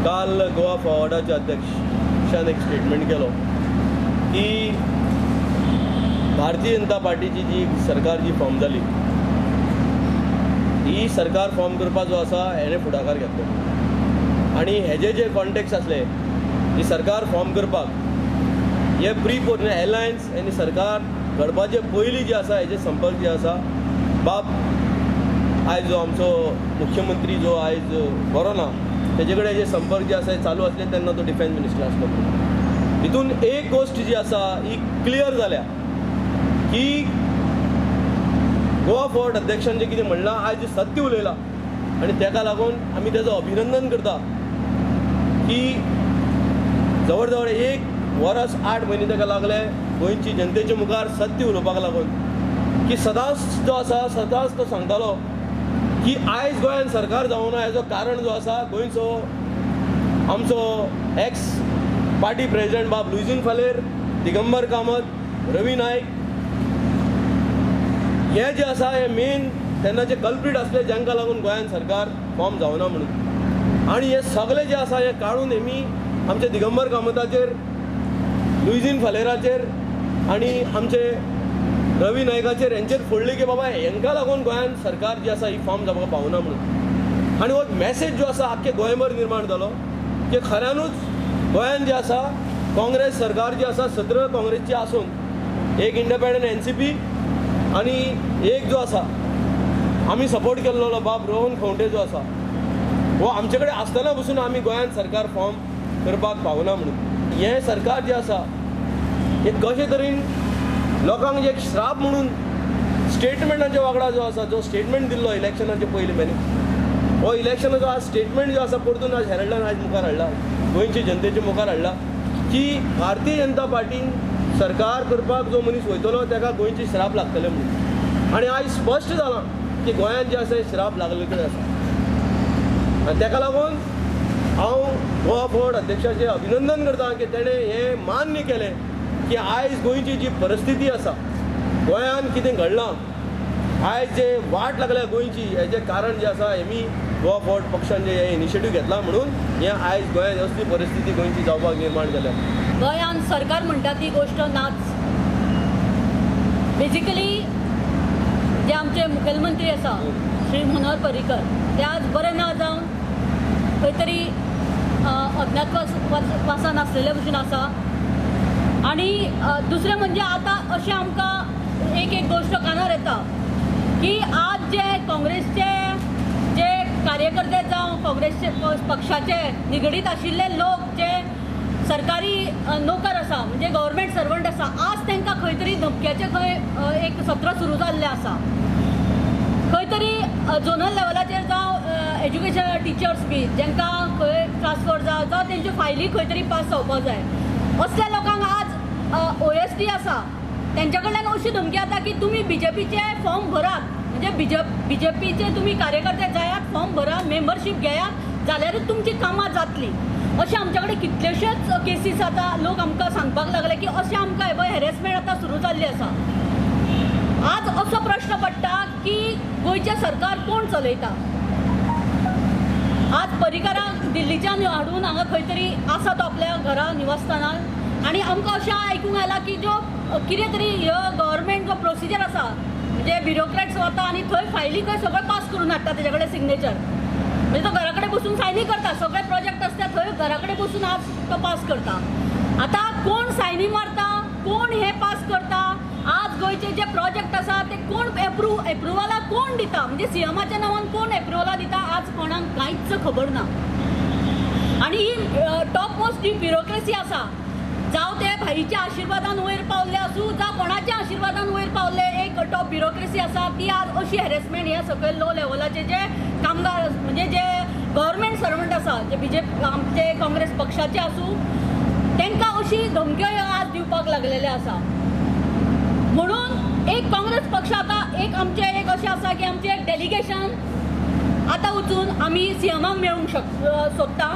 काल गोवा फॉरवर्डाचे अध्यक्षान एक स्टेटमेंट केलो की भारतीय जनता पार्टीची जी सरकार जी फॉर्म जाली ही सरकार फॉर्म करपा जो आसा हेणे फुडाकार घेतलो आनी हेजे जे कॉन्टेक्ट्स आसले ही सरकार फॉर्म करपाक हे एलायन्स आनी सरकार घडपाचे पयलीं जे आसा हेजे संपर्क जे आसा बाब आयज जो आमचो मुख्यमंत्री जो आयज बरो ना तेजे कडेन जे संपर्क जे आसा हे चालू आसले तेन्ना तो डिफेन्स मिनिस्टर आसलो. हितून एक गोष्ट जी आसा ही क्लियर जाल्या की गोवा फॉर्वर्ड अध्यक्षान जे कितें म्हणलां आयज सत्य उलयलां आनी तेका लागून आमी तेजो अभिनंदन करता की जवळ जवळ 1 वर्स 8 म्हयने ताका लागले गोंयची जनतेच्या मुखार सत्य उलोवपाक लागून की सदांच जो आसा सदांच तो सांगतालो की आयज गोंयान सरकार जावना हेजो कारण जो आसा गोंयचो आमचो एक्स पार्टी प्रेजिडेंट बाब लुईजीन फालेर, दिगंबर कामत, रवी नायक हे जे आसा हे मेन तेन्नाचे कल्प्रीट आसले जांकां लागून गोंयान सरकार फॉर्म जावना म्हणून आनी हे सगळे जे आसा हे काडून हेमी आमचे दिगंबर कामताचेर, लुईजीन फालेराचेर आनी आमचे रवी नायकाचेर हेंचेर फोडले की बाबा हेंकां लागून गोंयान सरकार जी आसा ही फॉर्म जावपाक पावना म्हणून आनी हो मॅसेज जो आसा आख्खे गोंयभर निर्माण जालो की खऱ्यानूच गोंयान जे आसा काँग्रेस सरकार जी आसा 17 काँग्रेसची आसून एक इंडिपेंडंट एनसीपी आनी एक जो आसा आमी सपोर्ट केल्लो बाब रोहन खंवटे जो आसा हो आमचे कडेन आसतना पसून आमी गोंयान सरकार फॉर्म करपाक पावना म्हणून हें सरकार जें आसा हें कशे तरेन लोकांक एक श्राप म्हणून स्टेटमेंटाच्या वांगडा जो आसा जो स्टेटमेंट दिल्लो इलेक्शनाचे पयले मेरेन हो इलेक्शनाचो आज स्टेटमेंट जो आसा परतून आज हेरल्डान आज मुखार हाडला गोंयचे जनतेचे मुखार हाडला की भारतीय जनता पार्टीन सरकार करपाक जो मनीस वयतलो ताका गोंयचे श्राप लागतले म्हणून आनी आयज स्पश्ट जालां की गोंयांत जे आसा श्राप लागले कडेन आसा आनी ताका लागून हांव गोवा फॉर्वर्ड अध्यक्षाचें अभिनंदन करता की तेणें हें मान्य केलें की आयज गोंयची जी परिस्थिती आसा गोंयान कितें घडलां आयज जे वाट लागल्या गोंयची हेजें कारण जें आसा हेमी गोवा फॉर्वर्ड पक्षान जे इनिशिएटीव घेतला म्हणून हें आयज गोंयांत असली परिस्थिती गोंयची जावपाक निर्माण जाल्या. गोंयांत सरकार म्हणटा ती गोश्ट नाच. बेजिकली जे आमचे मुखेलमंत्री आसा श्री मनोहर पर्रीकर ते आज बरे ना जावन खंय तरी अज्ञातवासान आसलेले भशेन आसा आनी दुसरें म्हणजे आतां अशें आमकां एक गोश्ट कानार येता की आज जे काँग्रेसचे जे कार्यकर्ते जावं काँग्रेसचे पक्षाचे निगडीत आशिल्ले लोक जे सरकारी नोकर आसा म्हणजे गव्हर्मेंट सर्वंट आसा आज तांकां खंय तरी धमक्याचें खंय एक सत्र सुरू जाल्लें आसा. खंय तरी झोनल लेवलाचेर जावं एज्युकेशन टिचर्स बी जांकां खंय ट्रान्सफर जावं तेंच्यो फायली खंय तरी पास जावपाक जाय असल्या लोकांक आज OST आसा तेंच्या कडल्यान अशी धमकी येता की तुमी BJPचे फॉर्म भरात म्हणजे BJPचे तुमी कार्यकर्ते जायात फॉर्म भरा मेंबरशीप घेयात जाल्यारूच तुमची कामां जातली अशें आमच्या कडेन कितलेशेच केसीस आतां लोक आमकां सांगपाक लागले की अशें आमकां हे पळय हॅरेसमेंट आतां सुरू जाल्ली आसा. आज असो प्रश्न पडटा की गोंयचें सरकार कोण चलयता. आज पर्रीकराक दिल्लीच्यान हाडून हांगा खंय तरी आसा तो आपल्या घरा निवासस्थानार आनी आमकां अशें आयकूंक आयलां की जो कितें तरी ह्यो गव्हर्मेंट जो प्रोसिजर आसा म्हणजे ब्युरोक्रेट्स वता आनी थंय फायली खंय सगळें पास करून हाडटा तेजे कडेन सिग्नेचर म्हणजे तो घरा कडेन बसून सायनी करता सगळे प्रोजेक्ट आसता थंय घरा कडेन बसून आज तो पास करता. आतां कोण सायनी मारता कोण हे पास करता आज गोंयचे जे प्रोजेक्ट आसा ते कोण एप्रुवलां कोण दिता म्हणजे सीएमाच्या नांवान कोण एप्रुवलां दिता आज कोणाक कांयच खबर ना. आनी ही टॉप मोस्ट ब्युरोक्रेसी आसा जावं ते भाईच्या आशिर्वादान वयर पावले आसूं जावं कोणाच्या आशिर्वादान वयर पावले एक टॉप ब्युरोक्रेसी आसा ती आज अशी हॅरेसमेंट हे सकयल लो लेवलाचे जे कामगार म्हणजे जे गव्हर्मेंट सर्वंट आसा जे आमचे काँग्रेस पक्षाचे आसूं तांकां अशी धमक्यो आज दिवपाक लागलेले आसा. म्हणून एक काँग्रेस पक्ष आतां एक आमचे एक अशें आसा की आमचें एक डेलिगेशन आतां वचून आमी सीएमाक मेळूंक सोदता.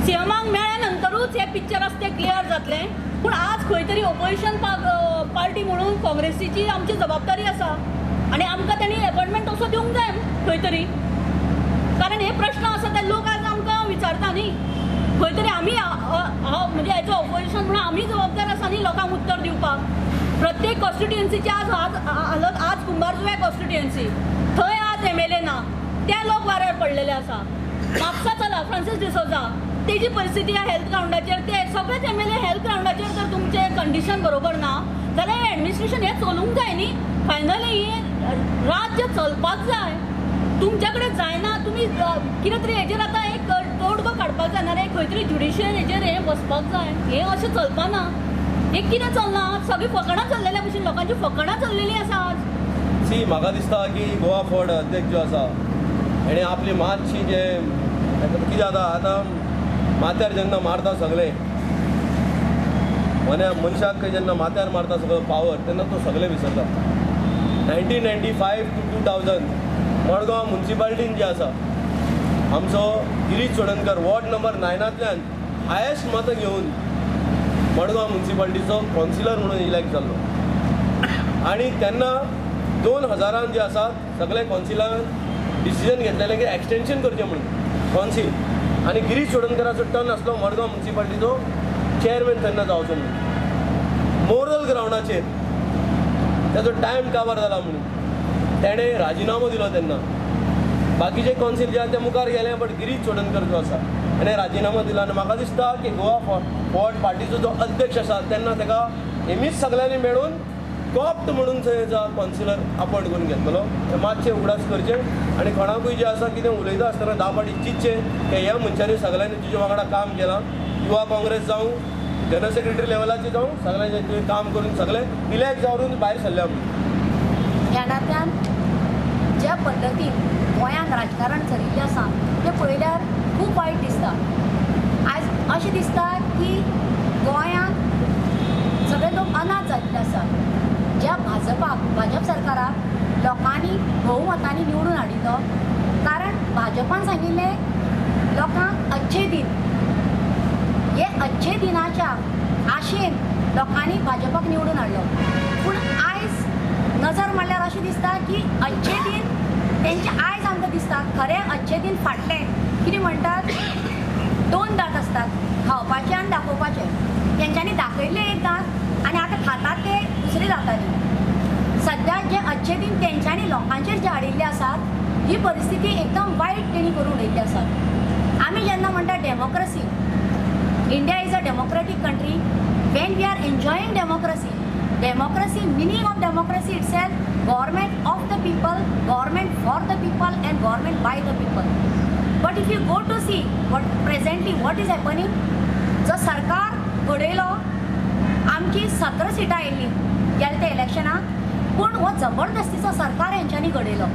सीएमाक मेळ्ळ्या नंतरूच हे पिक्चर आसा तें क्लियर जातलें पूण आज खंय तरी ऑपोजिशन पार्टी म्हणून काँग्रेसीची आमची जबाबदारी आसा आनी आमकां तेणी अपॉइंटमेंट असो दिवंक जाय खंय तरी कारण हे प्रश्न आसा ते लोक आज आमकां विचारता न्ही खंय तरी आमी म्हणजे हेचो ऑपोजिशन म्हणून आमी जबाबदार आसा न्ही लोकांक उत्तर दिवपाक. प्रत्येक कॉन्स्टिट्युएन्सीची आज कुंभारजुव्या कॉन्स्टिट्युएन्सी थंय आज MLA ना, ते लोक वाऱ्यार पडलेले आसा. म्हापसा चला फ्रांसीस डिसोजा तेजी परिस्थिती ह्या हेल्थ ग्राउंडाचेर, ते सगळेच MLA हेल्थ ग्राउंडाचेर जर तुमचे कंडिशन बरोबर ना जाल्यार हे एडमिनिस्ट्रेशन हें चलूंक जाय न्ही. फायनली हें राज्य चलपाक जाय, तुमच्या कडेन जायना. तुमी कितें तरी हेजेर आतां एक तोडगो काडपाक जाय ना रे, खंय तरी ज्युडिशियल हेजेर हें बसपाक जाय. हें अशें चलपाना. हें कितें चलना? सगळीं फकाणां चल्लेल्या भशेन लोकांची फकाणां चल्लेलीं आसा आज. सी म्हाका दिसता की गोवा फोर्ड अध्यक्ष जो आसा हेणे आपली मातशी जे कितें जाता आतां माथ्यार जेन्ना मारता सगळे मनशाक जेन्ना माथ्यार मारता सगळो पावर तेन्ना तो सगळे विसरता. 1995 to 2000 मडगांव म्युन्सिपालिटीन जी आसा आमचो गिरीश चोडणकर वॉर्ड नंबर 9तल्यान हायेस्ट मतां घेवन मडगांव म्युन्सिपालिटीचो कावन्सिलर म्हणून इलेक्ट जाल्लो. आनी तेन्ना 2000 जे आसात सगळे कावन्सिलरान डिसिजन घेतलेलें की एक्सटेंशन करचें म्हणून कावन्सील. आनी गिरीश चोडणकराचो टर्न आसलो मडगांव म्युन्सिपालिटीचो चेअरमॅन तेन्ना जावचो म्हणून. मोरल ग्रावंडाचेर ताजो टायम काबार जाला म्हणून तेणें राजिनामो दिलो. तेन्ना बाकीचे कावन्सील जे आसा ते मुखार गेले, बट गिरीश चोडणकर जो आसा ताणें राजिनामो दिलो. आनी म्हाका दिसता की गोवा फोर्ड पार्टीचो जो अध्यक्ष आसा तेन्ना ताका हेमीच सगळ्यांनी मेळून कॉप्ट म्हणून थंय कावन्सिलर अपॉयंट करून घेतलो. मातशें उगडास करचें आनी कोणाकूय जें आसा कितें उलयता आसतना 10 फावटी चिंतचें की ह्या मनशांनी सगळ्यांनी तुज्या वांगडा काम केलां. युवा काँग्रेस जावं जनरल सेक्रेटरी लेवलाची जावं सगळ्यांचें तुवें काम करून सगळे इलेक्ट जावन भायर सरल्या म्हणून. ह्या नात्यान ज्या पद्दतीन गोंयांत राजकारण चलिल्लें आसा तें पळयल्यार खूब वायट दिसता. आयज अशें दिसता की गोंयांत सगळे लोक अनाथ जाल्ले आसा. ज्या भाजप सरकाराक लोकांनी भोवमतांनी निवडून हाडिल्लो, कारण भाजपान सांगिल्लें लोकांक अच्छे दिन. हे अच्छे दिनाच्या आशेन लोकांनी भाजपाक निवडून हाडलो. पूण आयज नजर मारल्यार अशें दिसता की अच्छे दिन तेंचे आयज आमकां दिसता, खरें अच्छे दिन फाटले. कितें म्हणटात, 2 दात आसतात, खावपाचे आनी दाखोवपाचे. तेंच्यांनी दाखयल्ले एक दात आनी आतां खातात ते दुसरे दातांनी. सद्या जे अच्छे दिन तेंच्यांनी लोकांचेर जे हाडिल्ले आसात ही परिस्थिती एकदम वायट तेणी करून उडयल्ली आसा. आमी जेन्ना म्हणटा democracy, India is a democratic country. When we are enjoying democracy, meaning of democracy itself, government of the people, government for the people and government by the people. But if you go to see what is happening, जो सरकार घडयलो, आमची 17 सिटां येयल्ली गेल्या त्या इलेक्शनाक, पूण हो जबरदस्तीचो सरकार हेंच्यांनी घडयलो.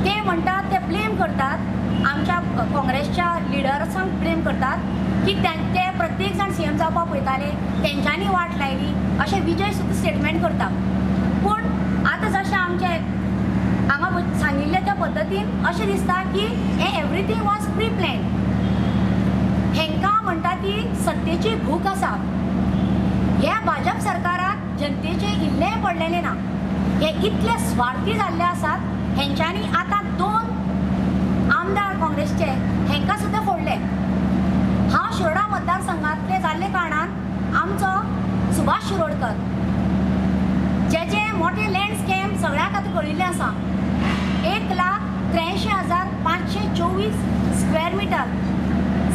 ते म्हणटात, ते ब्लेम करतात आमच्या काँग्रेसच्या लिडर्सांक ब्लेम करतात की ते प्रत्येक जाण CM जावपाक पळयताले, तेंच्यांनी वाट लायली अशें विजय सुद्दां स्टेटमेंट करता. पूण आतां जशें आमचे हांगा सांगिल्ले त्या पद्दतीन अशें दिसता की हें एवरीथींग वॉज प्री प्लॅन. हेंकां म्हणटा ती सत्तेची भूक आसा. ह्या भाजप सरकाराक जनतेचे इल्लेंय पडलेलें ना. हे इतले स्वार्थी जाल्ले आसात, हेंच्यांनी आतां 2 आमदार काँग्रेसचे हेंकां सुद्दां फोडले. हांव शिरोडा मतदारसंघांतले जाल्ले कारणान आमचो सुभाष शिरोडकर जे मोठे लँड स्कॅम सगळ्याक आतां कळिल्लें आसा. 1,83,524 स्क्वेअर मिटर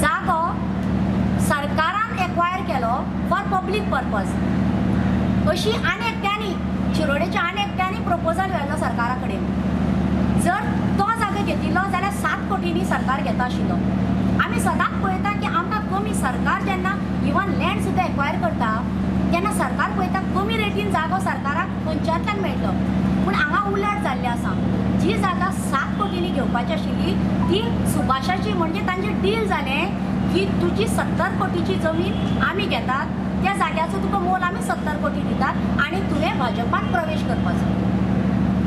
जागो सरकारान एक्वायर केलो फॉर पब्लीक पर्पज. अशी आनी एकट्यांनी शिरोडेच्या आनी एकट्यांनी प्रपोजल व्हेल्लो सरकारा कडेन. जर तो जागो घेतिल्लो जाल्यार 7 कोटींनी सरकार घेता आशिल्लो. आमी सदांच पळयता की आमकां कमी सरकार जेन्ना इवन लँड सुद्दां एक्वायर करता तेन्ना सरकार पळयता कमी रेटीन जागो सरकाराक खंयच्यातल्यान मेळटलो. पूण हांगा उलट जाल्लें आसा. जी जागा 7 कोटींनी घेवपाची आशिल्ली ती सुभाषाची, म्हणजे तांचें डील जालें की तुजी 70 कोटीची जमीन आमी घेतात, त्या जाग्याचो तुका मोल आमी 70 कोटी दितात आनी तुवें भाजपांत प्रवेश करपाचो.